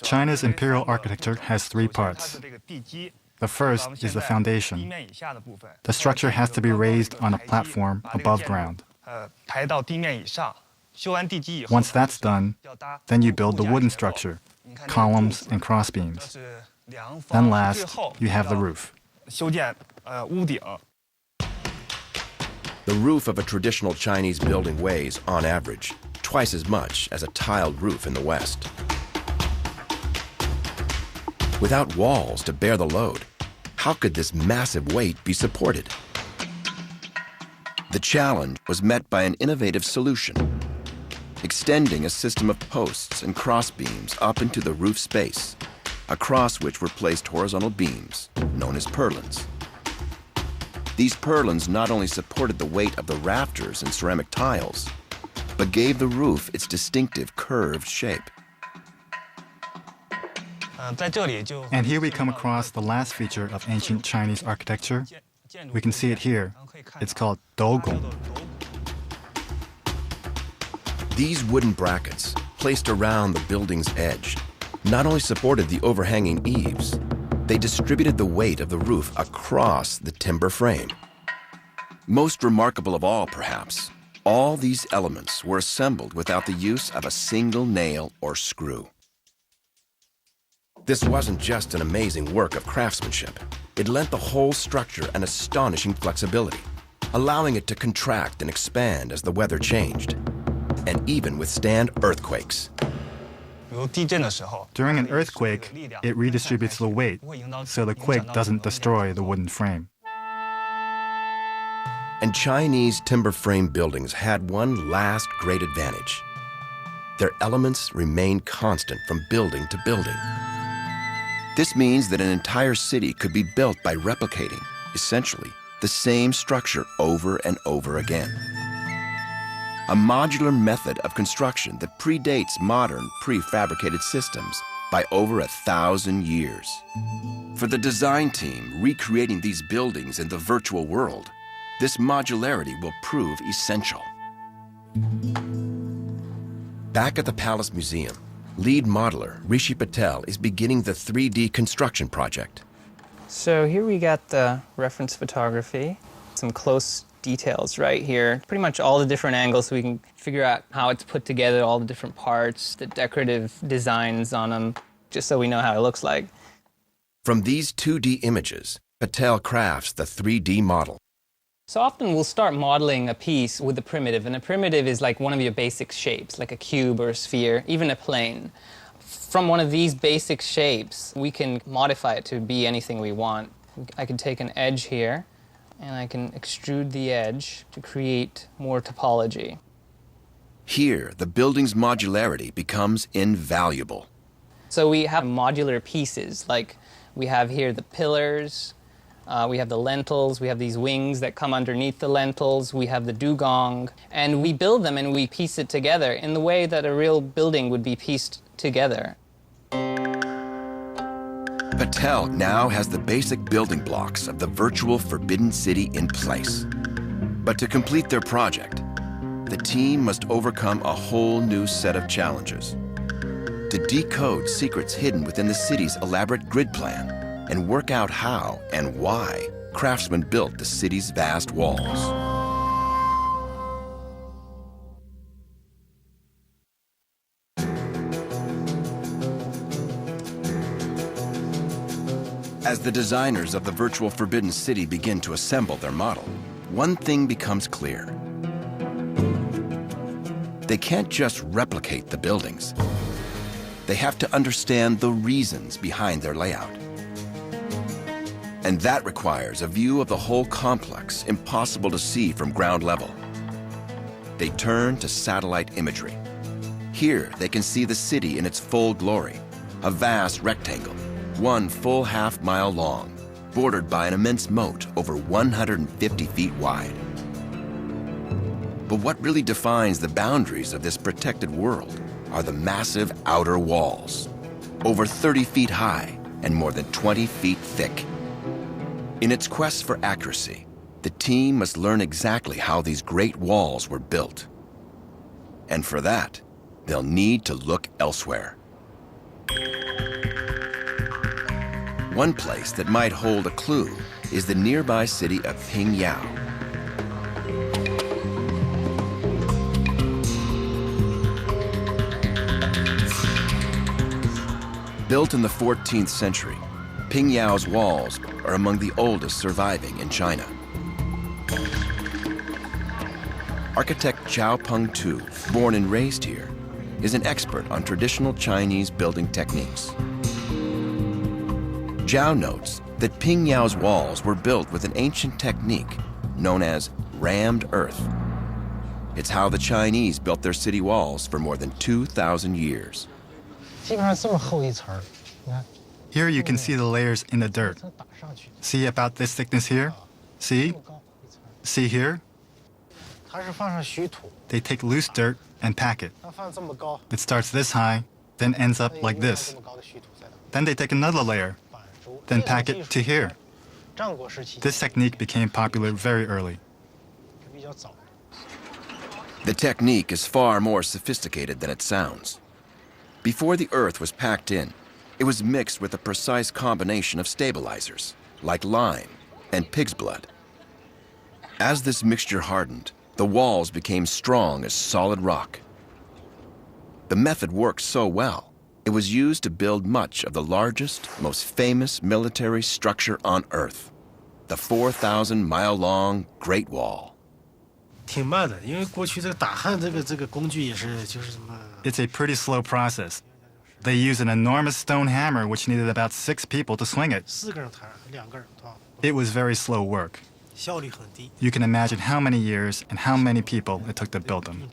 China's imperial architecture has three parts. The first is the foundation. The structure has to be raised on a platform above ground. Once that's done, then you build the wooden structure, columns and crossbeams. Then last, you have the roof. The roof of a traditional Chinese building weighs, on average, twice as much as a tiled roof in the West. Without walls to bear the load, how could this massive weight be supported? The challenge was met by an innovative solution, extending a system of posts and crossbeams up into the roof space, across which were placed horizontal beams, known as purlins. These purlins not only supported the weight of the rafters and ceramic tiles, but gave the roof its distinctive curved shape. And here we come across the last feature of ancient Chinese architecture. We can see it here. It's called dougong. These wooden brackets, placed around the building's edge, not only supported the overhanging eaves, they distributed the weight of the roof across the timber frame. Most remarkable of all, perhaps, all these elements were assembled without the use of a single nail or screw. This wasn't just an amazing work of craftsmanship. It lent the whole structure an astonishing flexibility, allowing it to contract and expand as the weather changed, and even withstand earthquakes. During an earthquake, it redistributes the weight, so the quake doesn't destroy the wooden frame. And Chinese timber frame buildings had one last great advantage. Their elements remained constant from building to building. This means that an entire city could be built by replicating, essentially, the same structure over and over again. A modular method of construction that predates modern prefabricated systems by over 1,000 years. For the design team recreating these buildings in the virtual world, this modularity will prove essential. Back at the Palace Museum, lead modeler Rishi Patel is beginning the 3D construction project. So here we got the reference photography, some close details right here. Pretty much all the different angles so we can figure out how it's put together, all the different parts, the decorative designs on them, just so we know how it looks like. From these 2D images, Patel crafts the 3D model. So often we'll start modeling a piece with a primitive, and a primitive is like one of your basic shapes, like a cube or a sphere, even a plane. From one of these basic shapes, we can modify it to be anything we want. I can take an edge here, and I can extrude the edge to create more topology. Here, the building's modularity becomes invaluable. So we have modular pieces, like we have here the pillars, we have the lentils, we have these wings that come underneath the lentils, we have the dugong, and we build them and we piece it together in the way that a real building would be pieced together. Patel now has the basic building blocks of the virtual Forbidden City in place. But to complete their project, the team must overcome a whole new set of challenges. To decode secrets hidden within the city's elaborate grid plan and work out how and why craftsmen built the city's vast walls. As the designers of the virtual Forbidden City begin to assemble their model, one thing becomes clear. They can't just replicate the buildings. They have to understand the reasons behind their layout. And that requires a view of the whole complex impossible to see from ground level. They turn to satellite imagery. Here, they can see the city in its full glory, a vast rectangle, one full half-mile long, bordered by an immense moat over 150 feet wide. But what really defines the boundaries of this protected world are the massive outer walls, over 30 feet high and more than 20 feet thick. In its quest for accuracy, the team must learn exactly how these great walls were built. And for that, they'll need to look elsewhere. One place that might hold a clue is the nearby city of Pingyao. Built in the 14th century, Pingyao's walls are among the oldest surviving in China. Architect Zhao Pengtu, born and raised here, is an expert on traditional Chinese building techniques. Zhao notes that Pingyao's walls were built with an ancient technique known as rammed earth. It's how the Chinese built their city walls for more than 2,000 years. Here you can see the layers in the dirt. See about this thickness here? See? See here? They take loose dirt and pack it. It starts this high, then ends up like this. Then they take another layer, then pack it to here. This technique became popular very early. The technique is far more sophisticated than it sounds. Before the earth was packed in, it was mixed with a precise combination of stabilizers, like lime and pig's blood. As this mixture hardened, the walls became strong as solid rock. The method worked so well, it was used to build much of the largest, most famous military structure on Earth, the 4,000-mile-long Great Wall. It's a pretty slow process. They use an enormous stone hammer which needed about 6 people to swing it. It was very slow work. You can imagine how many years and how many people it took to build them.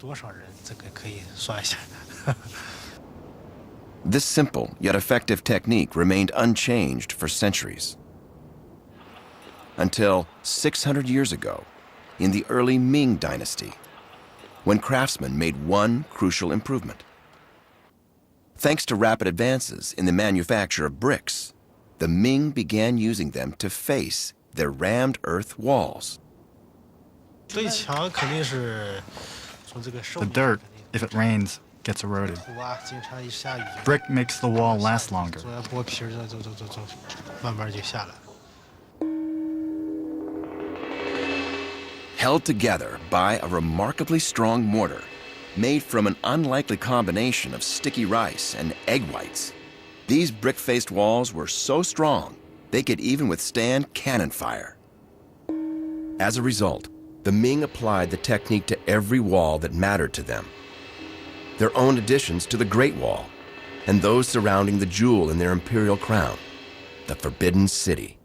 This simple yet effective technique remained unchanged for centuries. Until 600 years ago, in the early Ming dynasty, when craftsmen made one crucial improvement. Thanks to rapid advances in the manufacture of bricks, the Ming began using them to face their rammed earth walls. The dirt, if it rains, gets eroded. Brick makes the wall last longer. Held together by a remarkably strong mortar made from an unlikely combination of sticky rice and egg whites, these brick-faced walls were so strong they could even withstand cannon fire. As a result, the Ming applied the technique to every wall that mattered to them. Their own additions to the Great Wall, and those surrounding the jewel in their imperial crown, the Forbidden City.